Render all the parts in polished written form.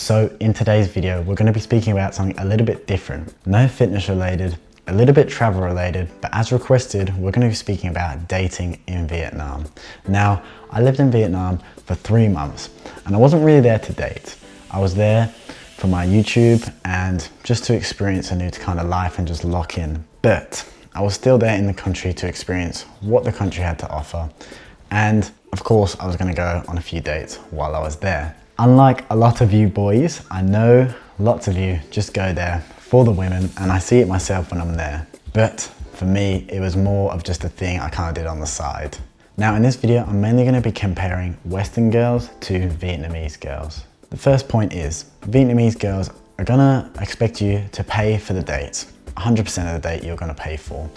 So in today's video, we're going to be speaking about something a little bit different. No fitness related, a little bit travel related, but as requested, we're going to be speaking about dating in Vietnam. Now, I lived in Vietnam for 3 months and I wasn't really there to date. I was there for my YouTube and just to experience a new kind of life and just lock in. But I was still there in the country to experience what the country had to offer. And of course, I was going to go on a few dates while I was there. Unlike a lot of you boys, I know lots of you just go there for the women, and I see it myself when I'm there. But for me, it was more of just a thing I kind of did on the side. Now in this video, I'm mainly going to be comparing Western girls to Vietnamese girls. The first point is, Vietnamese girls are going to expect you to pay for the dates. 100% of the date you're going to pay for.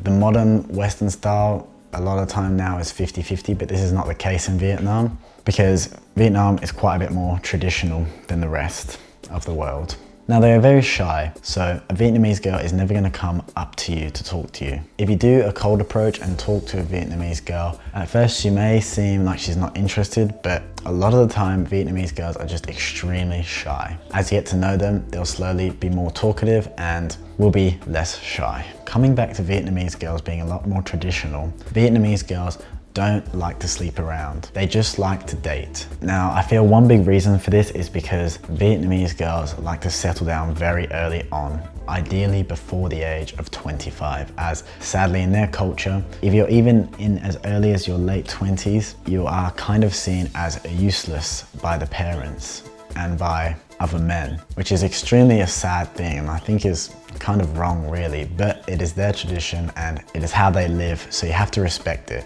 The modern Western style, a lot of time now is 50-50, but this is not the case in Vietnam because Vietnam is quite a bit more traditional than the rest of the world. Now they are very shy, so a Vietnamese girl is never going to come up to you to talk to you. If you do a cold approach and talk to a Vietnamese girl, at first she may seem like she's not interested, but a lot of the time Vietnamese girls are just extremely shy. As you get to know them, they'll slowly be more talkative and will be less shy. Coming back to Vietnamese girls being a lot more traditional, Vietnamese girls don't like to sleep around. They just like to date. Now, I feel one big reason for this is because Vietnamese girls like to settle down very early on, ideally before the age of 25, as sadly in their culture, if you're even in as early as your late 20s, you are kind of seen as useless by the parents and by other men, which is extremely a sad thing and I think is kind of wrong really, but it is their tradition and it is how they live, so you have to respect it.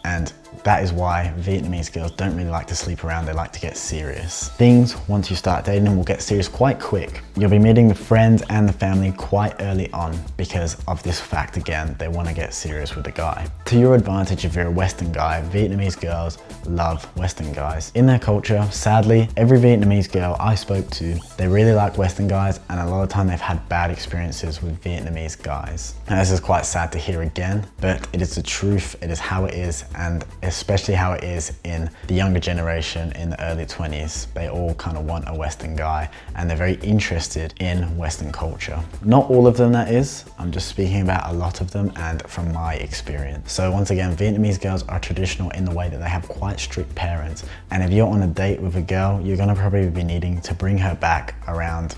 And that is why Vietnamese girls don't really like to sleep around, they like to get serious. Things, once you start dating them, will get serious quite quick. You'll be meeting the friends and the family quite early on because of this fact again, they want to get serious with the guy. To your advantage if you're a Western guy, Vietnamese girls love Western guys. In their culture, sadly, every Vietnamese girl I spoke to, they really like Western guys and a lot of time they've had bad experiences with Vietnamese guys. And this is quite sad to hear again, but it is the truth, it is how it is, and especially how it is in the younger generation in the early 20s. They all kind of want a Western guy and they're very interested in Western culture. Not all of them that is, I'm just speaking about a lot of them and from my experience. So once again, Vietnamese girls are traditional in the way that they have quite strict parents. And if you're on a date with a girl, you're gonna probably be needing to bring her back around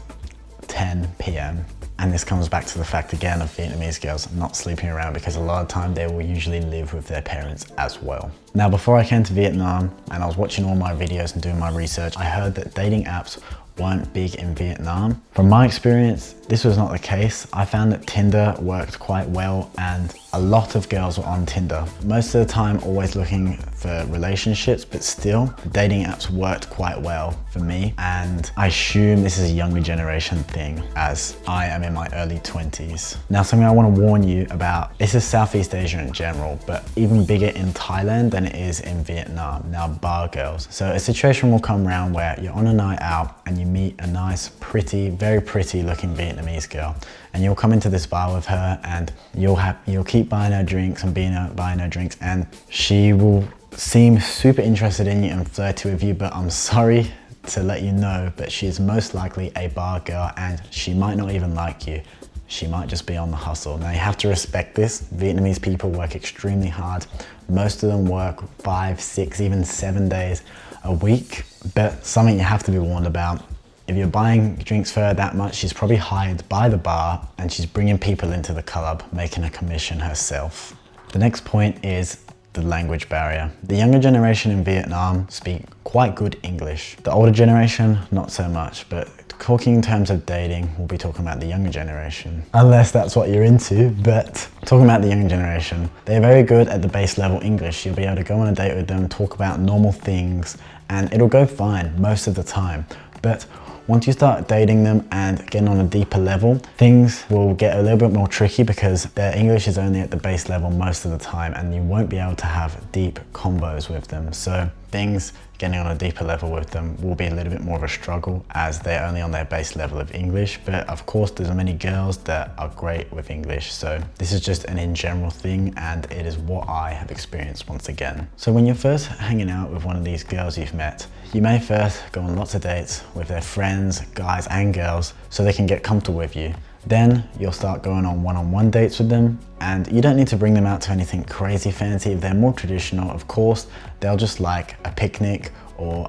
10 p.m. And this comes back to the fact again of Vietnamese girls not sleeping around because a lot of time they will usually live with their parents as well. Now before I came to Vietnam and I was watching all my videos and doing my research, I heard that dating apps weren't big in Vietnam. From my experience, this was not the case. I found that Tinder worked quite well and a lot of girls were on Tinder. Most of the time always looking for relationships, but still the dating apps worked quite well for me. And I assume this is a younger generation thing as I am in my early 20s. Now something I want to warn you about, this is Southeast Asia in general, but even bigger in Thailand than it is in Vietnam. Now bar girls. So a situation will come around where you're on a night out and you meet a nice, pretty, very pretty looking Vietnamese girl. And you'll come into this bar with her and you'll keep buying her drinks and buying her drinks and she will seem super interested in you and flirty with you, but I'm sorry to let you know, but she is most likely a bar girl and she might not even like you. She might just be on the hustle. Now you have to respect this. Vietnamese people work extremely hard. Most of them work 5, 6, even 7 days a week, but something you have to be warned about. If you're buying drinks for her that much, she's probably hired by the bar and she's bringing people into the club, making a commission herself. The next point is the language barrier. The younger generation in Vietnam speak quite good English. The older generation, not so much, but talking in terms of dating, we'll be talking about the younger generation. Unless that's what you're into, but talking about the younger generation, they're very good at the base level English. You'll be able to go on a date with them, talk about normal things, and it'll go fine most of the time. But once you start dating them and getting on a deeper level, things will get a little bit more tricky because their English is only at the base level most of the time and you won't be able to have deep combos with them. So things getting on a deeper level with them will be a little bit more of a struggle as they're only on their base level of English. But of course, there's many girls that are great with English. So this is just an in general thing, and it is what I have experienced once again. So when you're first hanging out with one of these girls you've met, you may first go on lots of dates with their friends, guys and girls, so they can get comfortable with you. Then you'll start going on one-on-one dates with them, and you don't need to bring them out to anything crazy fancy. If they're more traditional, of course, they'll just like a picnic or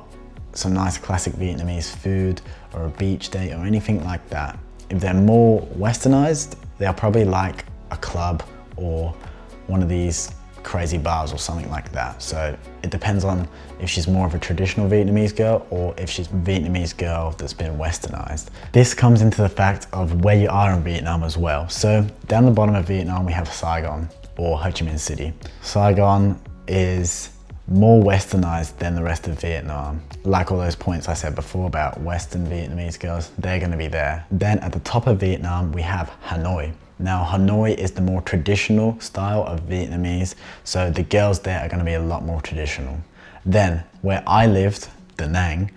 some nice classic Vietnamese food or a beach date or anything like that. If they're more westernized, they'll probably like a club or one of these crazy bars or something like that. So it depends on if she's more of a traditional Vietnamese girl or if she's a Vietnamese girl that's been westernized. This comes into the fact of where you are in Vietnam as well. So down the bottom of Vietnam, we have Saigon or Ho Chi Minh City. Saigon is more westernized than the rest of Vietnam. Like all those points I said before about Western Vietnamese girls, they're gonna be there. Then at the top of Vietnam, we have Hanoi. Now Hanoi is the more traditional style of Vietnamese, so the girls there are gonna be a lot more traditional. Then where I lived, Da Nang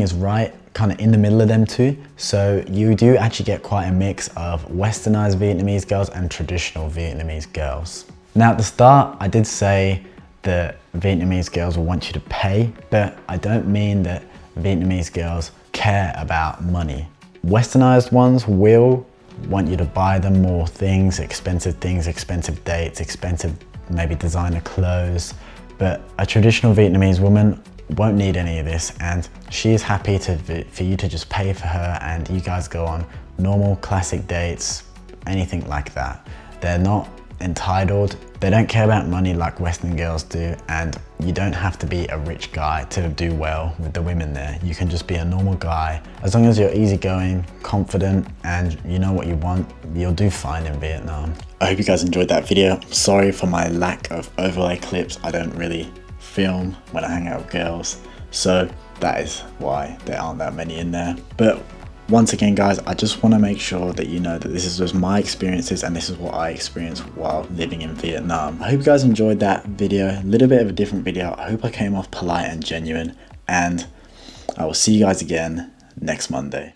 is right kind of in the middle of them two, so you do actually get quite a mix of westernized Vietnamese girls and traditional Vietnamese girls. Now at the start, I did say that Vietnamese girls will want you to pay, but I don't mean that Vietnamese girls care about money. Westernized ones will want you to buy them more things, expensive dates, expensive maybe designer clothes, but a traditional Vietnamese woman won't need any of this, and she is happy for you to just pay for her and you guys go on normal classic dates, anything like that. They're not entitled, they don't care about money like Western girls do, and you don't have to be a rich guy to do well with the women there. You can just be a normal guy. As long as you're easygoing, confident, and you know what you want, you'll do fine in Vietnam. I hope you guys enjoyed that video. I'm sorry for my lack of overlay clips. I don't really film when I hang out with girls, so that is why there aren't that many in there. But once again guys, I just want to make sure that you know that this is just my experiences and this is what I experienced while living in Vietnam. I hope you guys enjoyed that video, a little bit of a different video. I hope I came off polite and genuine, and I will see you guys again next Monday.